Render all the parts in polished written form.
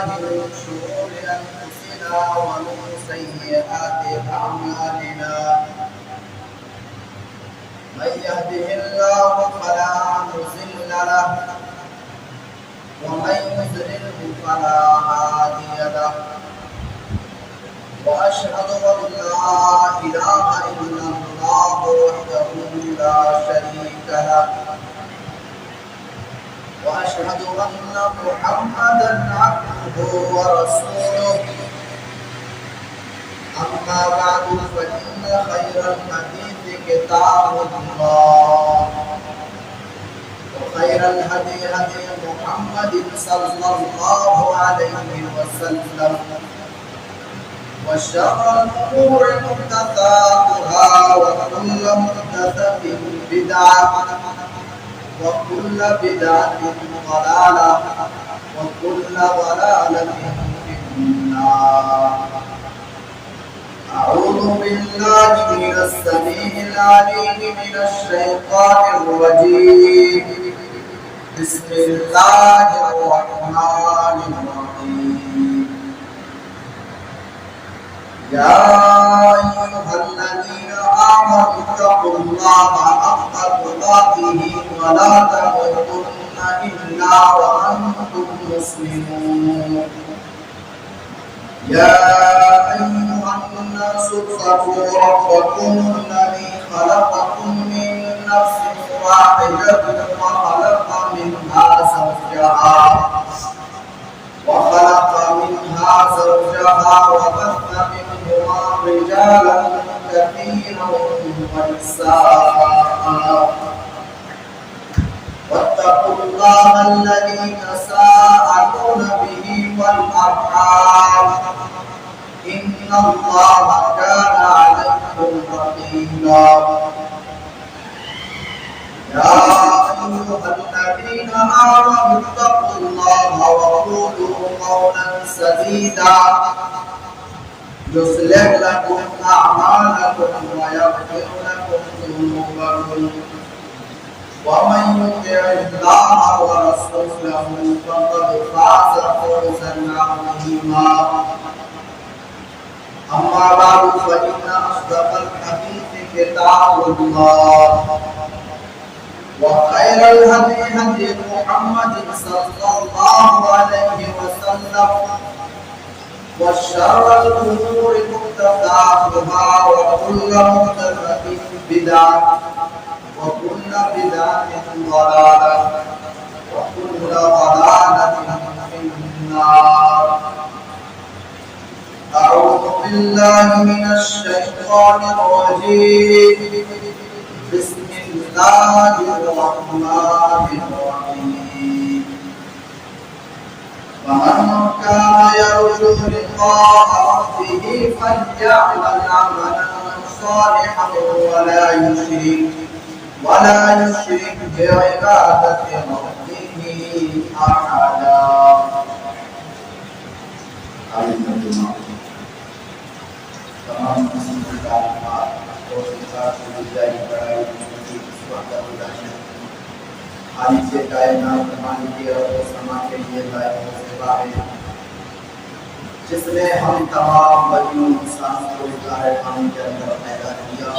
بالله من شرور أنفسنا ومن سيئات أعمالنا من يهده الله فلا مضل له ومن يضلل فلا هادي له وأشهد أن لا إله إلا الله وحده لا شريك له وأشهد أن محمدا عبده ورسوله أما بعد فإن خير الحديث كتاب الله وخير الهدي هدي محمد صلى الله عليه وسلم وشر الأمور محدثاتها وكل محدثة بدعة وكل بدعة ضلالة وكل ضلالة في النار. أعوذ بالله من السميع العليم من الشيطان الرجيم. بسم الله الرحمن الرحيم. يا أيها الذين آمنوا اتقوا الله حق تقاته ولا تموتن إلا وأنتم مسلمون. يا أيها الناس اتقوا ربكم الذي خلقكم من نفس واحدة وخلق منها زوجها وبث منهما رجالا كثيرا ونساء واتقوا الله الذي تساءلون به والأرحام إن الله كان عليكم رقيبا. يا أيها الذين آمنوا اتقوا الله وقولوا قولا سديدا يصلح لكم أعمالكم ويغفر لكم ذنوبكم ومن يطع الله ورسوله فقد فاز فوزا عظيما. أما بعد فإن أصدق الحديث كتاب الله وخير الهدي هدي محمد صلى الله عليه وسلم وشر الأمور محدثاتها وكل محدثة بدعة وكل بدعة ضلالة وكل ضلالة في النار. أعوذ بالله من الشيطان الرجيم. بسم الله الرحمن الرحيم. فمن كان يرجو لقاء ربه فليعمل عملا صالحا ولا يشرك بعبادة ربه أحدا. تمام قسم کی تعلیمات اور صفات کی جاری کرائی کی وحدہ اللہ خالق کائنات مالک ارض و سما کے لیے لائق و سوا ہے، جس نے ہم تمام بنی انسان کو ظاہر پانی کے اندر پیدا کیا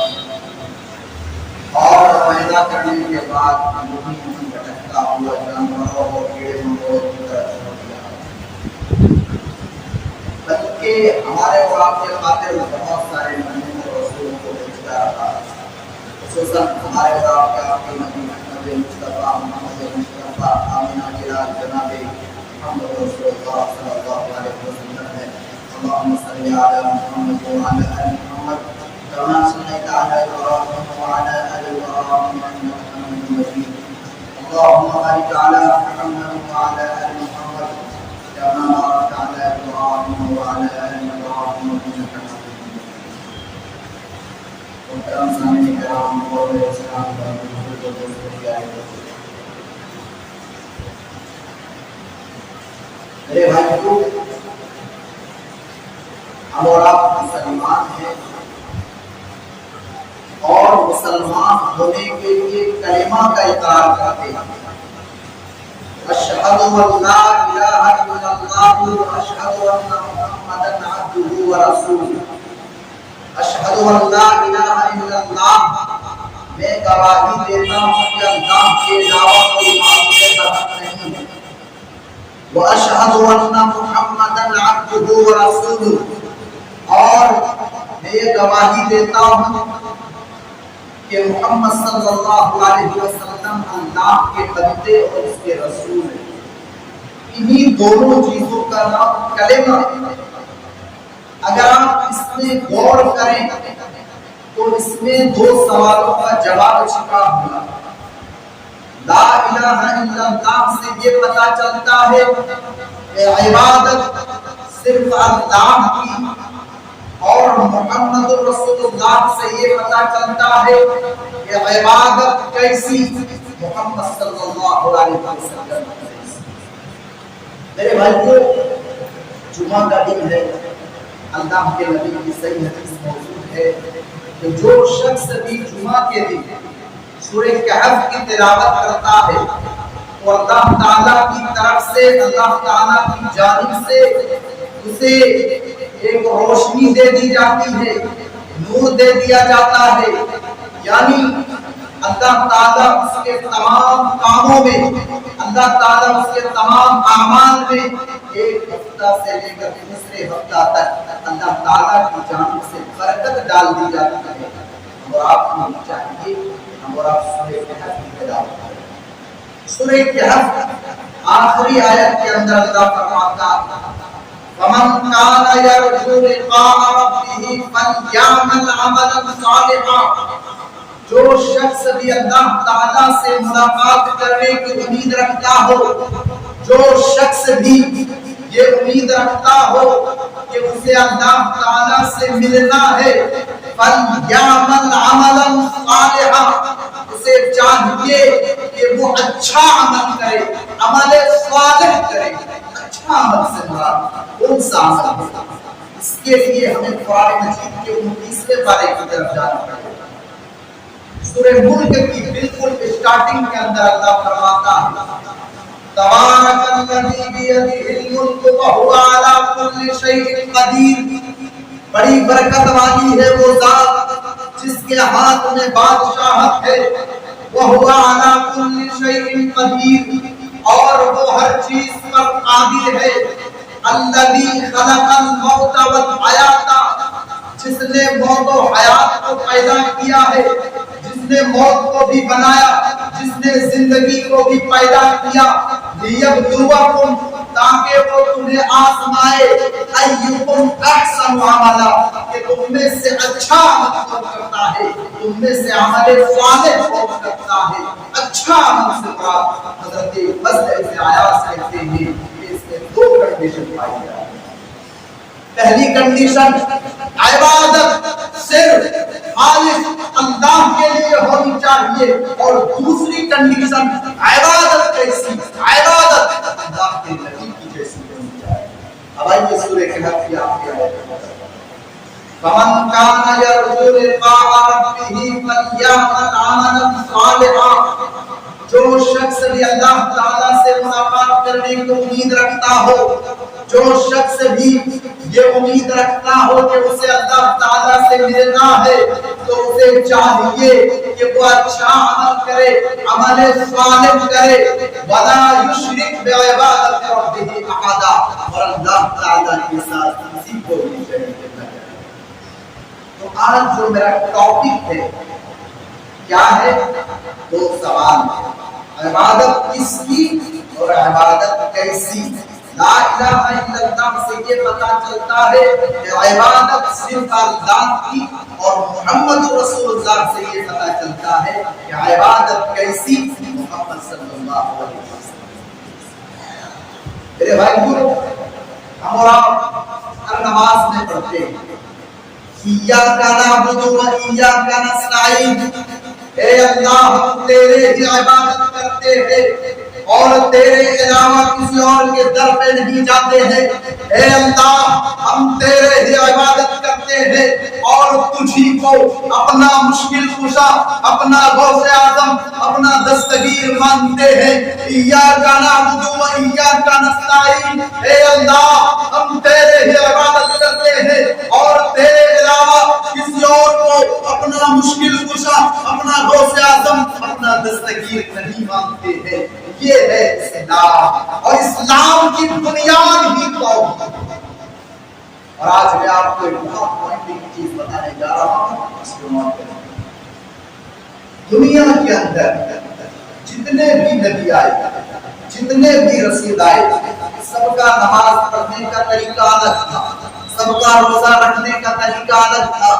اور پیدا کرنے کے بعد وہی بھٹکتا ہوا جانوروں اور کیڑے مکوڑوں کی طرح چھوڑ دیا، بلکہ ہمارے اور آپ کے خاطر بہت سارے نبیوں اور رسولوں کو بھیجتا رہا، خصوصاً ہمارے اور آپ کے نبی محمد مصطفیٰ آمینہ کی رات جناب محمد رسول اللہ صلی اللہ علیہ وسلم ہے۔ اللہم صلی علی محمد وعلی آل محمد كما صليت على إبراهيم وعلى آل إبراهيم إنك حميد مجيد. اللهم بارك على محمد وعلى آل محمد كما باركت على إبراهيم وعلى آل إبراهيم إنك حميد مجيد. محترم سامعین کرام اور اسلام کا بزرگ و دوستوں، میرے بھائیوں، ہم اور آپ مسلمان ہیں اور مسلمان ہونے کے لیے کلمہ کا اقرار کرتے ہیں، اشہد ان لا الہ الا اللہ اللہ اشہد ان محمدا عبدہ ورسولہ، اشہد ان لا الہ الا اللہ، میں گواہی دیتا ہوں کہ اللہ کے علاوہ کوئی معبود برحق نہیں ہے، واشہد ان محمدا عبدہ ورسولہ، اور میں یہ گواہی دیتا ہوں کہ محمد صلی اللہ علیہ وسلم اللہ کے بندے اور اس کے رسول ہیں۔ انہی دونوں چیزوں کا نام کلمہ ہے۔ اگر آپ اس میں غور کریں تو اس میں دو سوالوں کا جواب چھپا ہوا۔ لا الہ الا اللہ سے یہ پتہ چلتا ہے کہ عبادت صرف اللہ کی، اور محمد رسول اللہ سے یہ پتہ چلتا ہے کہ عبادت کیسی، محمد صلی اللہ علیہ وسلم۔ میرے بھائیو، جمعہ کا دن ہے، اللہ کے نبی کی صحیح حدیث موجود ہے کہ جو شخص بھی جمعہ کے دن سورہ کہف کی تلاوت کرتا ہے تو اللہ تعالیٰ کی طرف سے، اللہ تعالیٰ کی جانب سے اسے ایک روشنی دے دی جاتی ہے، نور دے دیا جاتا ہے، یعنی اللہ تعالیٰ اس کے تمام کاموں میں، اللہ تعالیٰ اس کے تمام اعمال میں ایک ہفتہ سے لے کر دوسرے ہفتہ تک اللہ تعالیٰ کی جانب سے برکت ڈال دی جاتی ہے۔ اور آپ کو چاہیے ہم اور آپ سورہ کہف کی تلاوت کریں۔ سورہ کہف آخری آیت کے اندر اللہ فرماتا ہے وَمَنْ كَانَ يَرْجُو لِقَاءَ رَبِّهِ فَلْيَعْمَلْ عَمَلًا صَالِحًا، جو شخص بھی اللہ تعالیٰ سے ملاقات کرنے کی امید رکھتا ہو، جو شخص بھی یہ امید رکھتا ہو کہ اسے اللہ تعالیٰ سے ملنا ہے، فَلْيَعْمَلْ عَمَلًا صَالِحًا، اسے چاہیے کہ وہ اچھا عمل کرے، عمل صالح کرے۔ اچھا عمل سے مراد کون سا عمل ہے؟ اس کے لیے ہمیں قرآن مجید کے 29ویں پارے کی طرف جانا پڑے گا۔ سورہ ملک کی بالکل اسٹارٹنگ کے اندر اللہ فرماتا ہے تبارک الذی بیدہ الملک وہو علی کل شیء قدیر، بڑی برکت والی ہے وہ ذات جس کے ہاتھ میں بادشاہت ہے، وہو علی کل شیء قدیر، اور وہ ہر چیز پر قادر ہے، الذی خلق الموت والحیات، جس نے موت و حیات کو پیدا کیا ہے، جس نے موت کو بھی بنایا، جس نے زندگی کو بھی پیدا کیا، لیبلوکم، تاکہ وہ تمہیں آزمائے، ایکم احسن عملا، کہ تم میں سے اچھا عمل کون کرتا ہے، تم میں سے عمل صالح کون کرتا ہے۔ اچھا عمل سے مراد حضرت فضل ابن عیاض کہتے ہیں کہ اس میں دو کنڈیشن پائی جاتی ہے۔ پہلی کنڈیشن عبادت صرف خالص اللہ کے لیے ہونی چاہیے، اور دوسری کنڈیشن عبادت کیسی، عبادت اللہ کے نبی کی جیسی ہونی چاہیے۔ اب آئیے سورہ کہف کی آخری آیت فَمَنْ كَانَ يَرْجُو لِقَاءَ رَبِّهِ فَلْيَعْمَلْ عَمَلًا صَالِحًا، جو شخص بھی اللہ تعالیٰ سے ملاقات کرنے کی امید رکھتا ہو، جو شخص بھی یہ امید رکھتا ہو کہ اسے اللہ تعالیٰ سے ملنا ہے، تو اسے چاہیے کہ وہ اچھا عمل کرے، عمل صالح کرے، وَلَا يُشْرِكْ بِعِبَادَةِ رَبِّهِ أَحَدًا، اور اللہ تعالیٰ کے ساتھ کسی کو بھی شریک نہ کرے۔ تو آج جو میرا ٹاپک ہے کیا ہے؟ دو سوال ہیں، عبادت کس کی اور عبادت کیسی۔ لا الہ الا اللہ سے یہ پتہ چلتا ہے کہ عبادت صرف اللہ کی، اور محمد رسول اللہ سے یہ پتہ چلتا ہے کہ عبادت کیسی، محمد صلی اللہ علیہ وسلم۔ میرے بھائیو، ہم اور آپ ہر نماز میں پڑھتے ہیں ایاک نعبد و ایاک نستعین، اے اللہ ہم تیرے ہی عبادت کرتے ہیں اور تیرے علاوہ کسی اور کے در پہ نہیں جاتے ہیں، اے اللہ ہم تیرے ہی عبادت کرتے ہیں اور تجھی کو اپنا مشکل کشا، اپنا غوث اعظم، اپنا دستگیر مانتے ہیں۔ ایاک نعبد و ایاک نستعین، اے اللہ مشکل کشا، اپنا غوث اعظم، اپنا دستگیر نہیں مانتے ہیں۔ یہ ہے اسلام، اور اسلام کی بنیاد ہی توحید۔ اور آج میں آپ کو ایک بہت پوائنٹنگ چیز بتانے جا رہا ہوں، اس کو نوٹ کریں۔ دنیا کے اندر جتنے بھی نبی آئے، جتنے بھی رسول آئے، سب کا نماز پڑھنے کا طریقہ الگ تھا، سب کا روزہ رکھنے کا طریقہ الگ تھا،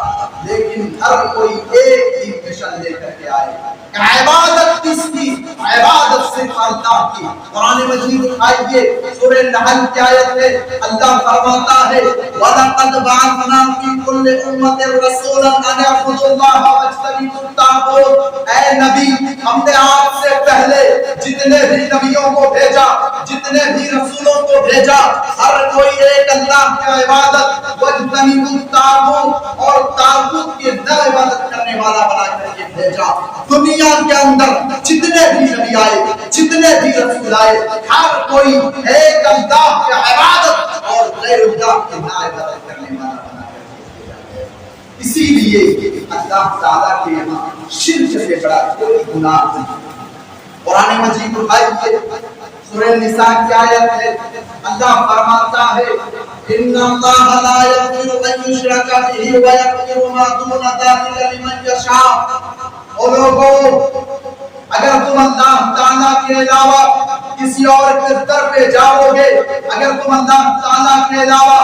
لیکن ہر کوئی ایک ہی مشن لے کر کے آئے۔ عبادت کس کی؟ عبادت صرف اللہ کی۔ قرآن مجید اٹھائیے، سورہ نحل کی آیت ہے، اللہ فرماتا ہے وَلَقَدْ بَعَثْنَا فِي كُلِّ أُمَّةٍ رَسُولًا أَنِ اعْبُدُوا اللَّهَ وَاجْتَنِبُوا الطَّاغُوتَ۔ اے نبی، ہم نے آپ سے پہلے جتنے بھی نبیوں کو بھیجا، جتنے بھی رسولوں کو بھیجا، ہر کوئی ایک اللہ کی عبادت، وَاجْتَنِبُوا الطَّاغُوتَ، اور طاغوت کی نہ عبادت کرنے والا بنا کر کے بھیجا۔ دنیا کے اندر جتنے بھی نبی آئے، جتنے بھی رسول آئے، ہر کوئی ایک اللہ کی عبادت اور غیر اللہ کی نہ عبادت کرنے والا بنا کر کے بھیجا گیا۔ اسی لیے اللہ تعالیٰ کے یہاں شرک سے بڑا کوئی گناہ نہیں۔ قرآن مجید اٹھائیے، سورہ نساء کی آیت ہے، اللہ فرماتا ہے ان اللہ لا یغفر ان یشرک بہ ویغفر ما دون ذلک لمن یشاء۔ او لوگوں، اگر تم اللہ تعالیٰ کے علاوہ کسی اور کے در پہ جاؤ گے، اگر تم اللہ تعالیٰ کے علاوہ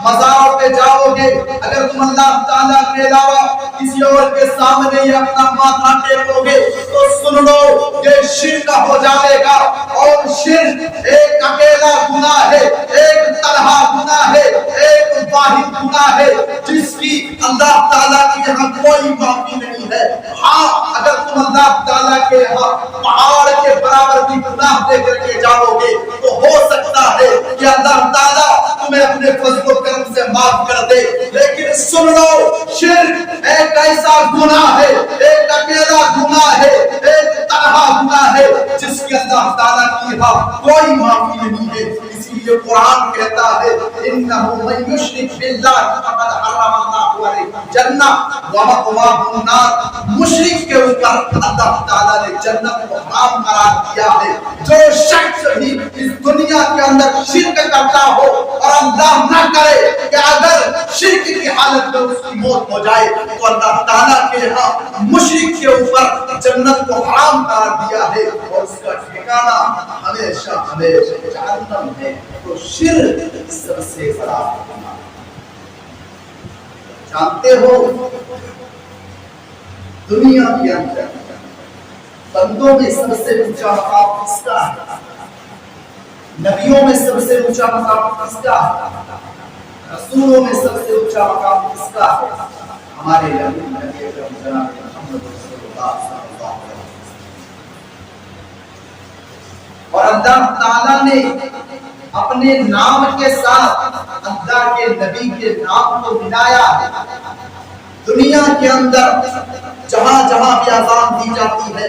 مزاروں پہ جاؤ گے، اگر تم اللہ تعالیٰ کے علاوہ کسی اور کے سامنے یہ اپنا ماتھا ٹیکو گے، تو سن لو یہ شرک ہو جائے گا۔ اور شرک ایک اکیلا گناہ ہے، ایک تنہا گناہ ہے، ایک واحد گناہ ہے جس کی اللہ تعالیٰ کی یہاں کوئی معافی نہیں ہے۔ ہاں، اگر تم اللہ تعالیٰ کے یہاں پہاڑ کے برابر بھی گناہ دے کر کے جاؤ گے تو ہو سکتا ہے کہ اللہ تعالیٰ تمہیں اپنے فضل و کرم سے معاف کر دے۔ لیکن سن لو، شرک ایک ایسا گناہ ہے، ایک اکیلا گناہ ہے، ایک تنہا گناہ ہے جس کی اللہ تعالیٰ کی یہاں کوئی معافی نہیں ہے۔ اسی لیے قرآن کہتا ہے انہ من یشرک باللہ فقد حرم اللہ علیہ الجنہ ومأواہ النار۔ مشرک کے اوپر اللہ تعالیٰ نے جنت کو حرام قرار دیا ہے۔ جو شخص بھی اس دنیا کے اندر شرک کرتا ہو، اور اللہ نہ کرے کہ اگر شرک کی حالت میں اس کی موت ہو جائے، تو اللہ تعالیٰ کے یہاں مشرک کے اوپر جنت کو حرام قرار دیا ہے، اور اس کا ٹھکانہ ہمیشہ ہمیشہ جہنم ہے۔ تو شرک سب سے بڑا گناہ۔ جانتے ہو دنیا کے اندر بندوں میں سب سے اونچا مقام کس کا ہے؟ نبیوں میں سب سے اونچا مقام کس کا ہے؟ رسولوں میں سب سے اونچا مقام کس کا ہے؟ ہمارے نبی جناب محمد رسول اللہ صلی اللہ علیہ وسلم۔ اور اللہ تعالیٰ نے اپنے نام کے ساتھ اللہ کے نبی کے نام کو ملایا ہے۔ دنیا کے اندر جہاں جہاں بھی اذان دی جاتی ہے،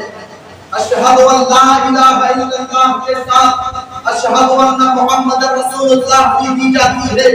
اشہد ان لا الہ الا اللہ کے ساتھ اشہد ان محمد رسول اللہ کی دی جاتی ہے،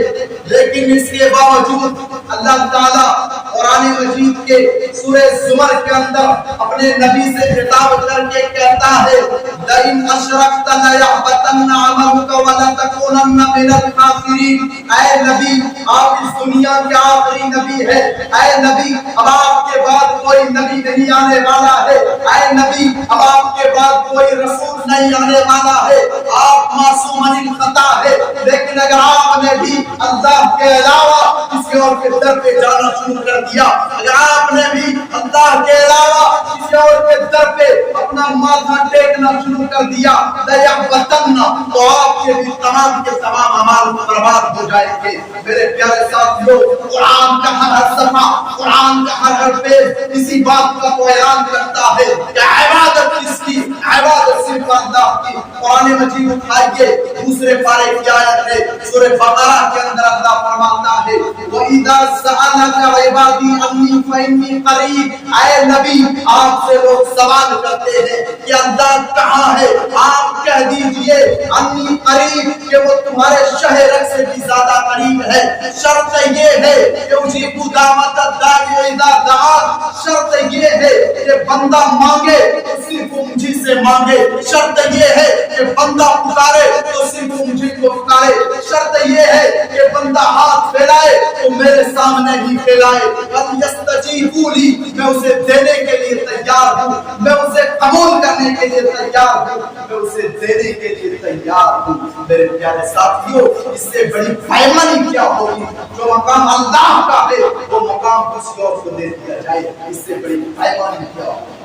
لیکن اس کے باوجود اللہ تعالیٰ قرآن مجید کے سورہ زمر کے اندر اپنے نبی سے خطاب کر کے کہتا ہے لئن اشرکت لیحبطن عملک ولتکونن من الخاسرین۔ اے نبی، آپ اس دنیا کے آخری نبی ہے۔ اے نبی، اب آپ کے بعد کوئی نبی نہیں آنے والا ہے۔ اے نبی، اب آپ کے بعد کوئی رسول نہیں آنے والا ہے۔ آپ معصوم عن الخطا ہے، لیکن اگر آپ نے بھی اللہ کے علاوہ کسی اور کے در پہ جانا شروع کر دیا، اگر آپ نے بھی اللہ کے علاوہ کسی اور کے در پہ اپنا ماتھا ٹیکنا شروع کر دیا، لیحبطن، تو آپ کے بھی تمام کے تمام اعمال برباد ہو جائیں گے۔ میرے پیارے ساتھیوں، قرآن کا ہر صفحہ، قرآن کا ہر پیج اسی بات کا تو اعلان کرتا ہے کہ عبادت کس کی؟ عبادت صرف اللہ کی۔ قرآن مجید اٹھائیے، دوسرے پارے کی آیت ہے سورہ بقرہ کے اندر اللہ فرماتا ہے وَإِذَا سَأَلَكَ عِبَادِي عَنِّي فَإِنِّي قَرِيبٌ۔ اے نبی آپ سے لوگ سوال کرتے ہیں کہ اللہ کہاں ہے، آپ کہہ دیجئے انی قریب کہ وہ تمہارے شہر سے بھی زیادہ قریب ہے۔ شرط یہ ہے کہ اجیب دعوت الداعی اذا دعان، شرط یہ ہے کہ بندہ مانگے تو صرف مجھے سے مانگے، شرط یہ ہے کہ بندہ پکارے تو صرف مجھے کو پکارے، شرط یہ ہے کہ بندہ ہاتھ پھیلائے تو میرے سامنے ہی پھیلائے۔ وَلْيَسْتَجِيبُوا لِي، میں اسے دینے کے لیے تیار ہوں، میں اسے قبول کرنے کے لیے تیار ہوں، میں اسے دینے کے لیے تیار ہوں۔ میرے پیارے ساتھیوں، اس سے بڑی پیمانی کیا ہوگی؟ جو مقام اللہ کا ہے وہ مقام کسی اور کو دے دیا جائے، اس سے بڑی پیمانی کیا ہوگی؟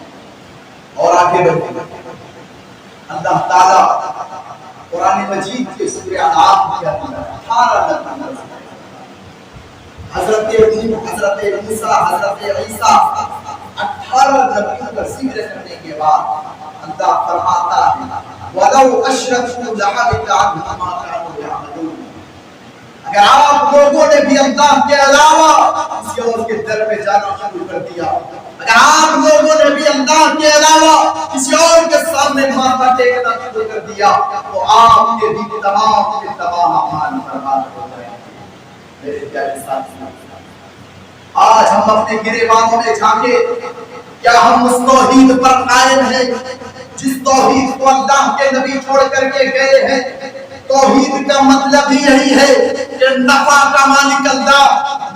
اور آگے بڑھتے ہیں اللہ تعالیٰ قرآن مجید کے سورہ انعام کے اندر 18 حضرت موسیٰ، حضرت عیسیٰ 18 نبیوں کا ذکر کرنے کے بعد اللہ فرماتا ہے وَلَوْ أَشْرَكُوا لَحَبِطَ عَنْهُم مَّا كَانُوا يَعْمَلُونَ۔ اگر آپ لوگوں نے بھی اللہ کے علاوہ کسی اور کے در پہ جانا شروع کر دیا، اگر آپ لوگوں نے بھی اللہ کے علاوہ کسی اور کے سامنے ماتھا ٹیکنا شروع کر دیا تو آپ کے بھی تمام کے تمام اعمال برباد ہو جائیں گے۔ میرے پیارے ساتھیوں، آج ہم اپنے گریبانوں میں جھانکے، کیا ہم اس توحید پر قائم ہیں جس توحید کو اللہ کے نبی چھوڑ کر کے گئے ہیں؟ توحید کا مطلب ہی یہی ہے کہ نفع کا مالک اللہ،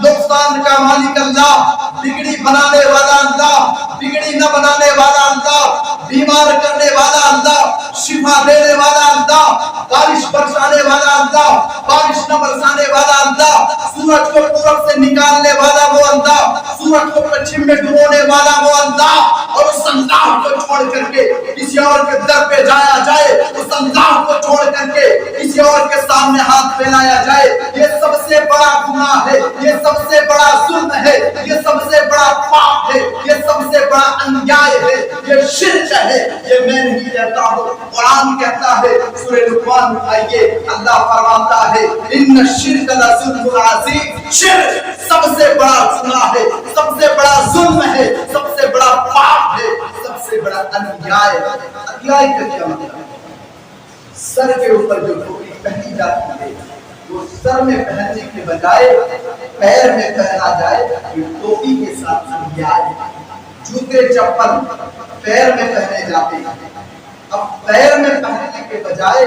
نقصان کا مالک اللہ، بگڑی بنانے والا اللہ، بگڑی نہ بنانے والا اللہ، بیمار کرنے والا اللہ، شفا دینے والا اللہ، بارش برسانے والا اللہ، بارش نہ برسانے والا اللہ، سورج کو پورب سے نکالنے والا وہ اللہ، سورج کو پچھم میں ڈبونے والا وہ اللہ، اور اس اللہ کو چھوڑ کر کے کسی اور کے در پہ جایا جائے، اس اللہ کو چھوڑ کر کے کسی اور کے سامنے ہاتھ پھیلایا جائے، یہ سب سے بڑا گناہ ہے، یہ سب سے بڑا ظلم ہے، یہ سب سے بڑا پاپ ہے، یہ سب سے بڑا انجائے ہے، یہ شرک ہے۔ یہ میں نہیں کہتا ہوں، قرآن کہتا ہے سورہ لقمان اٹھائیے، اللہ فرماتا ہے ان الشرک لظلم عظیم، شرک سب سے بڑا گناہ ہے، سب سے بڑا ظلم ہے، سب سے بڑا پاپ ہے، سب سے بڑا انجائے ہے۔ انجائے کا کیا مطلب ہے؟ سر کے اوپر جو ٹوپی پہنی جاتی ہے وہ سر میں پہننے کے بجائے پیر میں پہنا جائے، یہ ٹوپی کے ساتھ انجائے۔ جوتے چپل پیر میں پہنے جاتے ہیں، اب پیر میں پہننے کے بجائے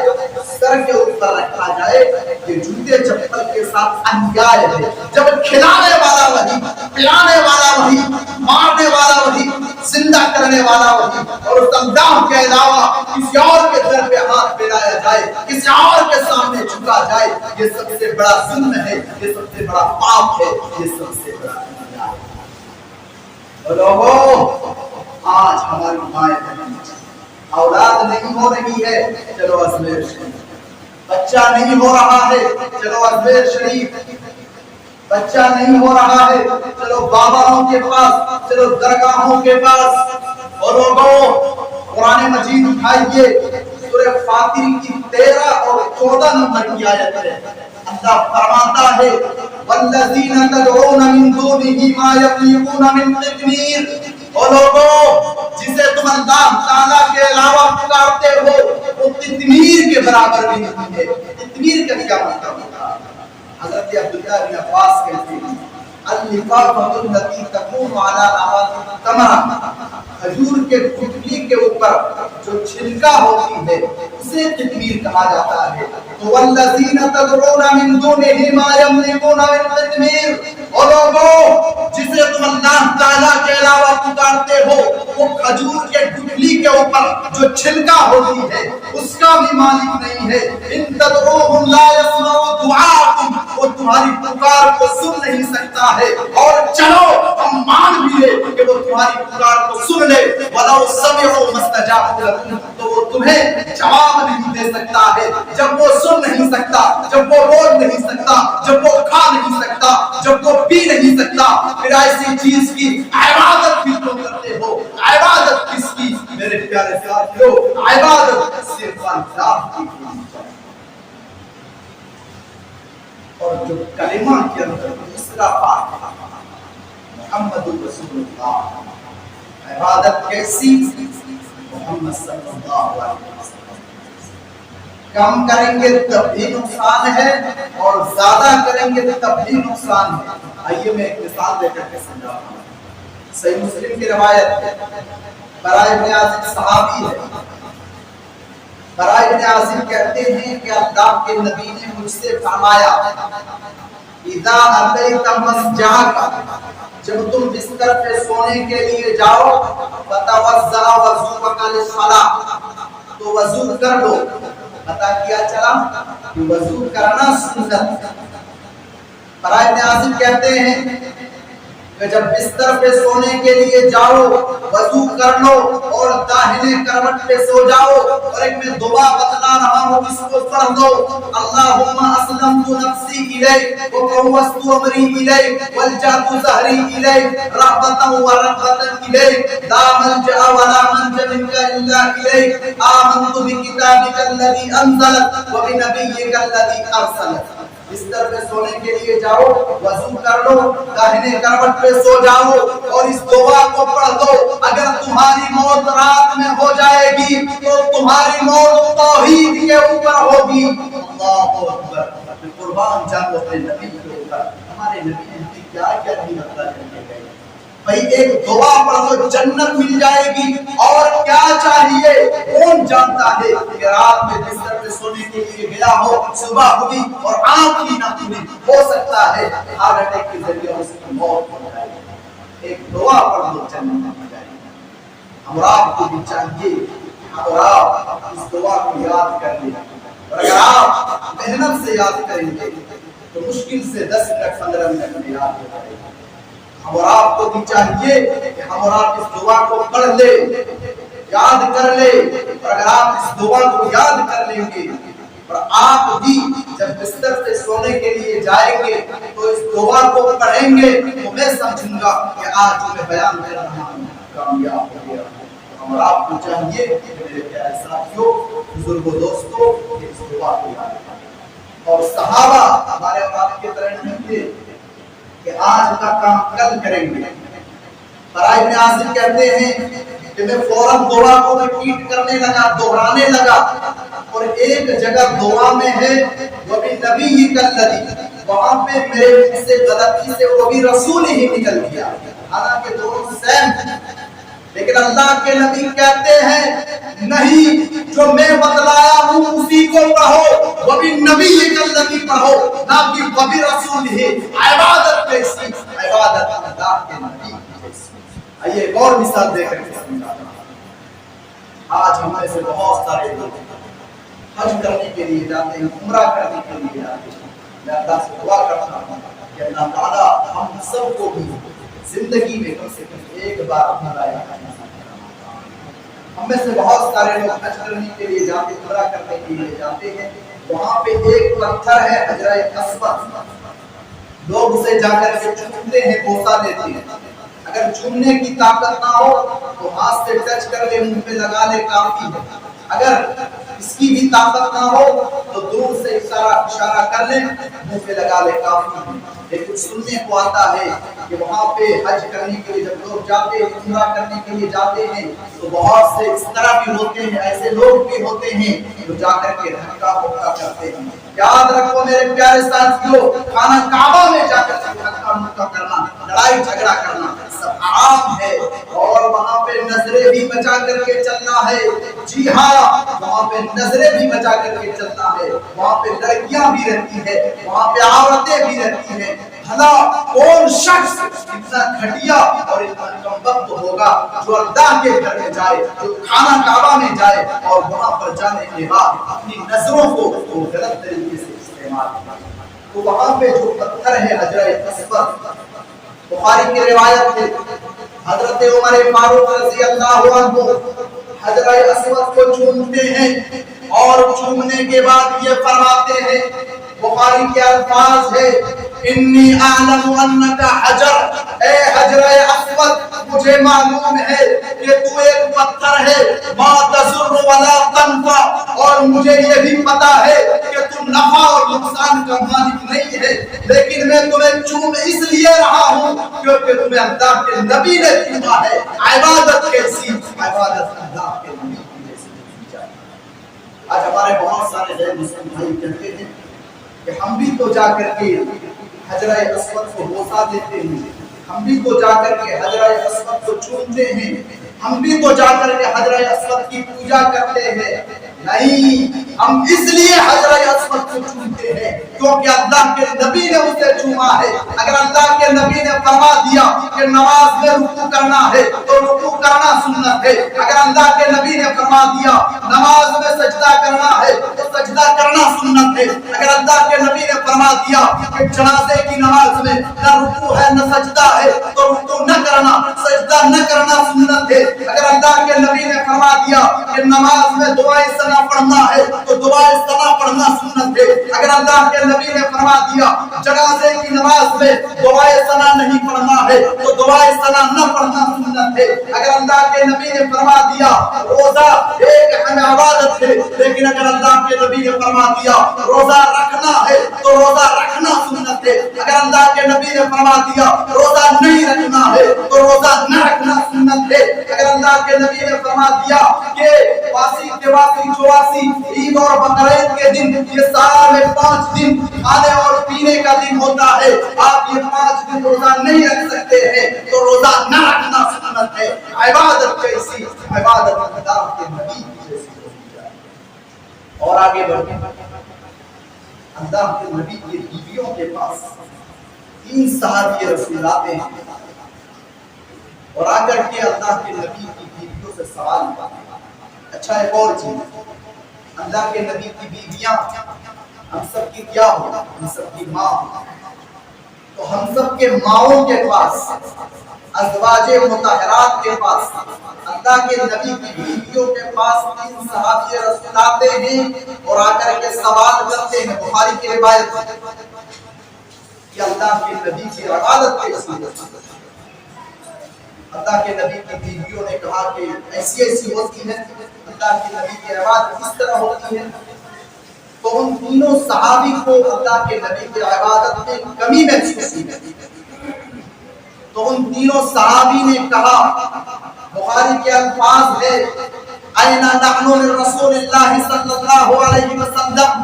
سر کے اوپر رکھا جائے، یہ جوتے چپل کے ساتھ انجائے ہے۔ جب کھلانے والا وہی، پلانے والا وہی، مارنے والا وہی، زندہ کرنے والا وہی، اور اس اللہ کے علاوہ کسی اور کے در پہ ہاتھ پھیلایا جائے، کسی اور کے سامنے جھکا جائے، یہ سب سے بڑا ظلم ہے، یہ سب سے بڑا پاپ ہے، یہ سب سے بڑا انجام ہے۔ اور لوگوں، آج ہماری مائیں بہنیں اولاد نہیں ہو رہی ہے، چلو ازمیر شریف، بچہ نہیں ہو رہا ہے، چلو ازمیر شریف، بچہ نہیں ہو رہا ہے، چلو باباؤں کے پاس، چلو درگاہوں کے پاس۔ اور لوگوں، قرآن مجید اٹھائیے، سورہ فاطر کی 13 اور 14 نمبر کی آیت ہے، اللہ فرماتا ہے والذین تدعون من دونہ ما یملکون من قطمیر۔ اور لوگوں، جسے تم اللہ تعالیٰ کے علاوہ پکارتے ہو وہ قطمیر کے برابر بھی نہیں ہے۔ قطمیر کا کیا مطلب ہوتا ہے؟ حضرت عبداللہ بن عباس کہتے ہیں اللفافۃ التي تكون على نواة التمرة، کھجور کے گٹلی کے اوپر جو چھلکا ہوتی ہے اسے قطمیر کہا جاتا ہے۔ تو والذین تدعون من دونہ ما یملکون من قطمیر، اور لوگوں جسے تم اللہ تعالیٰ کے علاوہ پکارتے ہو وہ کھجور کے گٹلی کے اوپر جو چھلکا ہوتی ہے اس کا بھی مالک نہیں ہے۔ ان تدعوہم لا یسمعوا دعاءکم، وہ تمہاری پکار کو سن نہیں سکتا ہے، اور چلو ہم مان بھی لے کہ وہ تمہاری پکار کو سن لے، وَلَوْ سَمِعُوا مَا اسْتَجَابُوا لَكُمْ، تو وہ تمہیں جواب نہیں دے سکتا ہے۔ جب وہ سن نہیں سکتا، جب وہ بول نہیں سکتا، جب وہ کھا نہیں سکتا، جب وہ پی نہیں سکتا، پھر ایسی چیز کی عبادت بھی تم کرتے ہو۔ عبادت کس کی؟ میرے پیارے ساتھیو، عبادت صرف اللہ کی ہونی چاہیے۔ اور جو کلمہ کے اندر دوسرا پارٹ محمد رسول اللہ، عبادت کیسی؟ محمد صلی اللہ علیہ وسلم۔ کم کریں گے تب بھی نقصان ہے اور زیادہ کریں گے تب بھی نقصان ہے۔ آئیے میں ایک مثال دے کر کے سمجھاتا ہوں۔ صحیح مسلم کی روایت ہے، برائے ابن عازب صحابی ہے، برائے ابن عازب کہتے ہیں کہ اللہ کے نبی نے مجھ سے فرمایا اذا اتیت مسجدک، جب تم بستر پہ سونے کے لیے جاؤ فتوضا وضوءک للصلاۃ، تو وضو کر لو۔ پتہ کیا چلا کہ وضو کرنا سنت۔ برائے ابن عازب کہتے ہیں کہ جب بستر پہ سونے کے لیے جاؤ وضو کر لو اور داہنے کروٹ پہ سو جاؤ، اور ایک میں دعا بتلا رہا ہوں اس کو پڑھ دو، اللہم اسلمت نفسی الیک وفوضت امری الیک والجأت ظہری الیک رغبۃ ورہبۃ الیک لا ملجأ ولا منجا منک الا الیک آمنت بکتابک الذی انزلت وبنبیک الذی ارسلت۔ بستر پہ سونے کے لیے جاؤ وضو کر لو، داہنے کروٹ پہ سو جاؤ اور اس دعا کو پڑھ دو۔ اگر تمہاری موت رات میں ہو جائے گی تو تمہاری موت توحید کے اوپر ہوگی۔ اللہ اکبر، قربان جاؤں اپنے نبی کے اوپر۔ ہمارے نبی نے ہمیں کیا کیا نہیں عطا کر کے گئے۔ بھائی ایک دعا پڑھ دو جنت مل جائے گی، اور کیا چاہیے؟ کون جانتا ہے کہ رات میں بستر پہ سونے کے لیے گیا ہو، صبح ہوئی اور آنکھ ہی نہ کھلی، ہو سکتا ہے ہارٹ اٹیک کے ذریعے اس کی موت ہو جائے۔ ایک دعا پڑھ دو جنت مل جائے گی۔ ہم آپ کو بھی چاہیے اور آپ اس دعا کو یاد کر لیں، اور اگر آپ محنت سے یاد کریں گے تو مشکل سے 10 منٹ 15 منٹ میں یاد ہو جائے گا۔ اور آپ کو بھی چاہیے کہ ہم اور آپ اس دعا کو پڑھ لیں، یاد کر لیں، اور اگر آپ اس دعا کو یاد کر لیں گے اور آپ بھی جب بستر پہ سونے کے لیے جائیں گے تو اس دعا کو پڑھیں گے تو میں سمجھوں گا کہ آج جو میں بیان کر رہا ہوں کامیاب ہو گیا۔ اور آپ کو چاہیے کہ میرے پیارے ساتھیوں، بزرگوں، دوستوں، اس دعا کو یاد کریں۔ اور صحابہ ہمارے اور آپ کے طرح نہیں تھے کہ آج کا کام کل کریں گے۔ برائے ابن عازب کہتے ہیں کہ میں فوراً دعا کو ریپیٹ کرنے لگا، دہرانے لگا، اور ایک جگہ دعا میں ہے وہ بھی نبی کلذی، وہاں پہ میرے منہ سے غلطی سے وہ بھی رسول ہی نکل گیا، حالانکہ دونوں سیم ہیں، لیکن اللہ کے نبی کہتے ہیں نہیں، جو میں بتلایا ہوں اسی کو پڑھو، وہ بھی نبی کلذی پڑھو، نہ کہ وہ بھی رسول ہی۔ عبادت کیسی؟ عبادت اللہ کے نبی کیسی؟ آئیے ایک اور مثال دے کر کے سمجھاتا ہوں۔ آج ہمارے سے بہت سارے لوگ حج کرنے کے لیے جاتے ہیں، عمرہ کرنے کے لیے جاتے ہیں۔ میں اللہ سے دعا کرتا ہوں کہ اللہ تعالیٰ ہم سب کو بھی زندگی میں کم سے کم ایک بار اپنا لائق کرنا۔ ہم میں سے بہت سارے لوگ حج کرنے کے لیے جاتے، عمرہ کرنے کے لیے جاتے ہیں، وہاں پہ ایک پتھر ہے حجرہ اسود، لوگ اسے جا کر کے چومتے ہیں، بوسہ دیتے ہیں۔ اگر چومنے کی طاقت نہ ہو تو ہاتھ سے ٹچ کر لے، منہ پہ لگا لے، کافی ہے۔ اگر اس کی بھی طاقت نہ ہو تو دور سے اشارہ کر لے، منہ پہ لگا لے، کافی ہے۔ لیکن سننے کو آتا ہے کہ وہاں پہ حج کرنے کے لیے جب لوگ جاتے ہیں، عمرہ کرنے کے لیے جاتے ہیں، تو بہت سے اس طرح بھی ہوتے ہیں، ایسے لوگ بھی ہوتے ہیں جو جا کر کے دھکا مکا کرتے ہیں۔ یاد رکھو میرے پیارے ساتھیوں، خانہ کعبہ میں جا کر کے دھکا مکا کرنا، لڑائی جھگڑا کرنا سب حرام ہے، اور وہاں پہ نظریں بھی بچا کر کے چلنا ہے۔ جی ہاں، وہاں پہ نظریں بھی بچا کر کے چلنا ہے، وہاں پہ لڑکیاں بھی رہتی ہیں، وہاں پہ عورتیں بھی رہتی ہیں۔ بھلا کون شخص اتنا گھٹیا اور اتنا کمبخت ہوگا جو اللہ کے گھر میں جائے، جو خانہ کعبہ میں جائے اور وہاں پر جانے کے بعد اپنی نظروں کو غلط طریقے سے استعمال کرے؟ تو وہاں پہ جو پتھر ہے حجرہ اسود، بخاری کی روایت ہے حضرت عمر فاروق رضی اللہ عنہ حجرہ اسود کو چومتے ہیں، اور چومنے کے بعد یہ فرماتے ہیں، بخاری کے الفاظ ہے انی اعلم انک حجر، اے حجرہ اسود مجھے معلوم ہے کہ تو ایک پتھر ہے، ما تضر ولا تنفع، اور مجھے یہ بھی پتا ہے کہ تم نفع اور نقصان کا مالک نہیں ہے، چوم اس لیے رہا ہوں کیونکہ تمہیں اللہ کے نبی نے چوما ہے. عبادت کیسی؟ عبادت اللہ کے نبی کی جیسی کی جائے. آج ہمارے بہت سارے غیر مسلم بھائی کہتے ہیں کہ ہم بھی تو جا کر کے حجرہ اسود کو بوسہ دیتے ہیں, ہم بھی تو جا کر کے حجرہ اسود کو چومتے ہیں, ہم بھی تو جا کر کے حجرہ اسود کی پوجا کرتے ہیں. نہیں, ہم اس لیے حجرہ اسود کو چومتے ہیں کیونکہ اللہ کے نبی نے اسے چوما ہے. اگر اللہ کے نبی نے فرما دیا کہ نماز میں رکوع کرنا ہے تو رکوع کرنا سنت ہے. اگر اللہ کے نبی نے فرما دیا نماز میں سجدہ کرنا ہے تو سجدہ کرنا سنت ہے. اگر اللہ کے نبی نے فرما دیا کہ جنازے کی نماز میں نہ رکوع ہے نہ سجدہ ہے تو رکوع نہ کرنا, سجدہ نہ کرنا سنت ہے. اگر اللہ کے نبی نے فرما دیا کہ نماز میں دعائے ثنا پڑھنا ہے تو دعائے ثنا پڑھنا سنت ہے. اگر اللہ کے نبی نے فرما دیا جنازے کی نماز میں دعائے ثنا نہیں پڑھنا ہے تو دعائے ثنا نہ پڑھنا سنت ہے. اگر اللہ کے نبی نے فرما دیا روزہ ایک اہم عبادت ہے, لیکن اگر اللہ کے نبی نے فرما دیا روزہ رکھنا ہے تو روزہ رکھنا سنت ہے. اگر اللہ کے نبی نے فرما دیا روزہ نہیں رکھنا ہے تو روزہ نہ رکھنا سنت ہے. اگر اللہ کے نبی نے فرما دیا کہ واسی تواسی چواسی عید اور بقرعید کے دن یہ سال میں 5 دن کھانے اور پینے کا دن ہوتا ہے, آپ یہ 5 دن روزہ نہیں رکھ سکتے ہیں تو روزہ نہ رکھنا سنت ہے. عبادت کیسی؟ عبادت اللہ کے نبی کی جیسی ہونی چاہیے. اور آگے بڑھیں, اللہ کے نبی کی بیویوں کے پاس 3 صحابی رسول آتے ہیں اور آ کر کے اللہ کے نبی کی بیویوں سے سوال کرتے ہیں. اچھا ایک اور چیز, اللہ کے نبی کی بیویاں ہم سب کی کیا ہو, ہم سب کی ماں, تو ہم سب کے ماؤں کے پاس ازواج مطہرات کے پاس اللہ کے نبی کی بیویوں کے پاس 3 صحابی رسول آتے ہیں اور آ کر کے سوال کرتے ہیں. بخاری کی روایت کہ اللہ کے نبی کی عبادت کیسی ہے. اللہ کے نبی کی بیویوں نے کہا کہ ایسی ایسی ہوتی ہے, اللہ کے نبی کی عبادت اس طرح ہوتی ہے. تو ان تینوں صحابی کو اللہ کے نبی کی عبادت میں کمی محسوس ہوئی. تو ان تینوں صحابی نے کہا, بخاری کے الفاظ ہے اینا نحن من رسول اللہ صلی اللہ علیہ وسلم,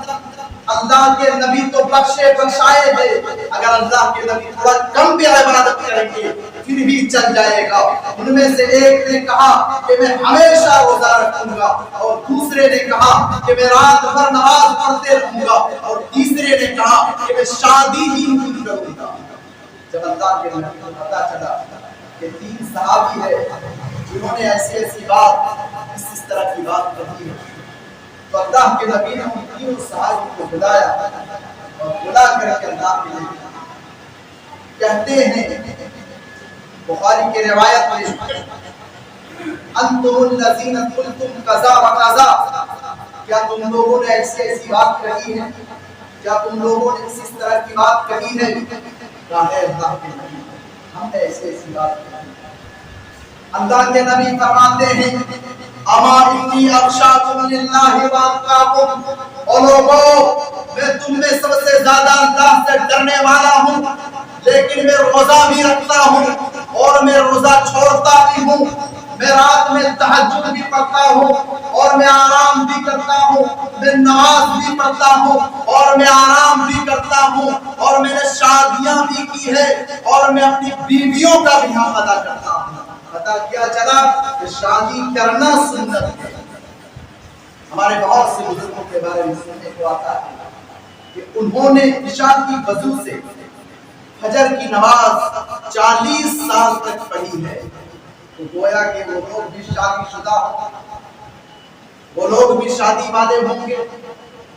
اللہ کے نبی تو بخشے بخشائے ہیں, اگر اللہ کے نبی تھوڑا کم بھی عبادت کریں گے پھر بھی چل جائے گا. ان میں سے ایک نے کہا کہ میں ہمیشہ روزہ رکھوں گا, اور دوسرے نے کہا کہ میں رات بھر نماز پڑھتے رہوں گا, اور تیسرے نے کہا کہ میں شادی ہی نہیں کروں گا. جب اللہ کے نبی کو پتا چلا کہ 3 صحابی ہے جنہوں نے ایسی ایسی بات اس طرح کی بات کہی ہے, تو اللہ کے نبی نے ان 3 صحابی کو بلایا اور بلا کر کے اللہ کے نبی کہتے ہیں, بخاری کی روایت میں انتم الذین قلتم کذا و کذا, کیا تم لوگوں نے ایسی ایسی بات کہی ہے, کیا تم لوگوں نے اس طرح کی بات کہی ہے. کہا ہے اللہ کے نبی ہم نے ایسی ایسی بات کہی. اللہ کے نبی فرماتے ہیں اما انی اخشاکم للہ واتقاکم, او لوگوں میں تم میں سب سے زیادہ اللہ سے ڈرنے والا ہوں, لیکن میں روزہ بھی رکھتا ہوں اور میں روزہ چھوڑتا بھی ہوں, میں رات میں تہجد بھی پڑھتا ہوں اور میں آرام بھی کرتا ہوں, میں نماز بھی پڑھتا ہوں اور میں آرام بھی کرتا ہوں, اور میں نے شادیاں بھی کی ہے اور میں اپنی بیویوں کا بھی حق ادا کرتا ہوں. پتا کیا چلا کہ شادی کرنا سنت ہے. ہمارے بہت سے بزرگوں کے بارے میں سننے کو آتا ہے کہ انہوں نے عشاء کی وضو سے فجر کی نماز 40 سال تک پڑھی ہے. تو گویا کہ وہ لوگ بھی شادی شدہ ہوں, وہ لوگ بھی شادی والے ہوں گے,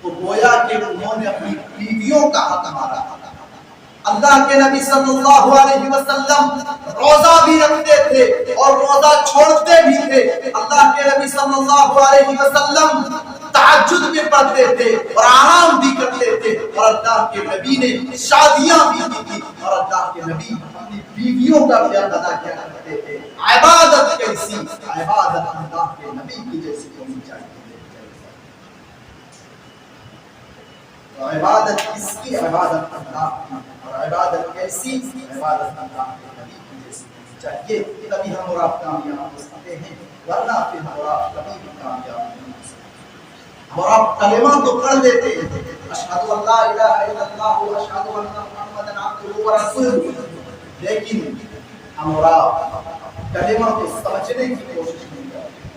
تو گویا کہ انہوں نے اپنی بیویوں کا حق مارا. اللہ کے نبی صلی اللہ علیہ وسلم روزہ بھی رکھتے تھے اور روزہ چھوڑتے بھی تھے. اللہ کے نبی صلی اللہ علیہ وسلم تہجد بھی پڑھتے تھے اور آرام بھی کرتے تھے, اور اللہ کے نبی نے شادیاں بھی کی تھی, اور اللہ کے نبی اپنی بیویوں کا بھی حق ادا کیا کرتے تھے. عبادت کیسی؟ عبادت اللہ کے نبی کی جیسی ہونی چاہیے. تو عبادت کس کی؟ عبادت اللہ کی، اور عبادت کیسی؟ عبادت اللہ کے نبی کی جیسی چاہیے، تبھی ہم اور آپ کامیاب ہو سکتے ہیں، ورنہ پھر ہم اور آپ کبھی بھی کامیاب نہیں ہو سکتے۔ اور آپ کلمہ تو پڑھ لیتے ہیں، اشہد ان لا الہ الا اللہ و اشہد ان محمد عبدہ و رسولہ، لیکن ہم اور آپ کلمہ کو سمجھنے کی کوشش نہیں کرتے،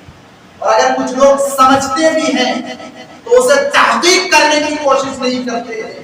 اور اگر کچھ لوگ سمجھتے بھی ہیں تو اسے تحقیق کرنے کی کوشش نہیں کرتے ہیں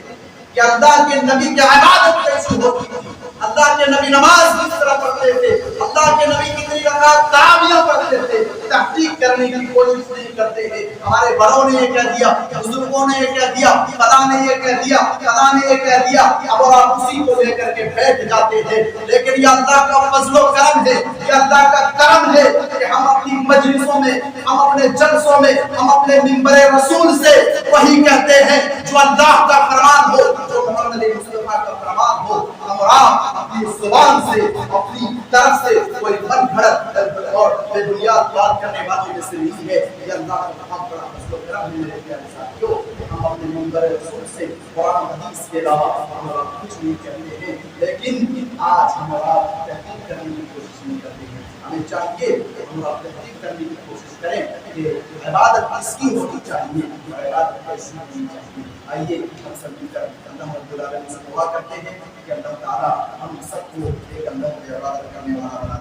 کہ اللہ کے نبی کی عبادت کیسی ہوتی تھی، اللہ کے نبی نماز کس طرح پڑھتے تھے، اللہ کے نبی کتنی رکعت تراویح پڑھتے تھے، تحقیق کرنے کی کوشش نہیں کرتے ہیں۔ ہمارے بڑوں نے یہ کہہ دیا، بزرگوں نے یہ کہہ دیا، فلاں نے یہ کہہ دیا، فلاں نے یہ کہہ دیا، اب آپ اسی کو لے کر کے بیٹھ جاتے ہیں۔ لیکن یہ اللہ کا فضل و کرم ہے، یہ اللہ کا کرم ہے کہ ہم اپنی مجلسوں میں، ہم اپنے جلسوں میں، ہم اپنے منبر رسول سے وہی کہتے ہیں جو اللہ کا فرمان ہو، جو محمد مصطفیٰ کا فرمان ہو۔ ہم اور آپ اپنی زبان سے، اپنی طرف سے کوئی من گھڑت اور بے بنیاد بات کرنے والوں میں سے نہیں ہے۔ یہ اللہ کا بہت بڑا فضل و کرم ہے میرے پیارے ساتھیوں، ہم اپنے منبر رسول سے قرآن حدیث کے علاوہ ہم اور آپ کچھ نہیں کہتے ہیں، لیکن آج ہم اور آپ تحقیق کرنے کی کوشش نہیں کرتے ہیں۔ ہمیں چاہیے کہ ہم آپ تحقیق کرنے کی کوشش کریں کہ عبادت کس کی ہونی چاہیے، عبادت کیسی ہونی چاہیے۔ آئیے ہم سب مل کر اللہ رب العالمین سے دعا کرتے ہیں کہ اللہ تعالیٰ ہم سب کو ایک اللہ کی عبادت کرنے والا بنا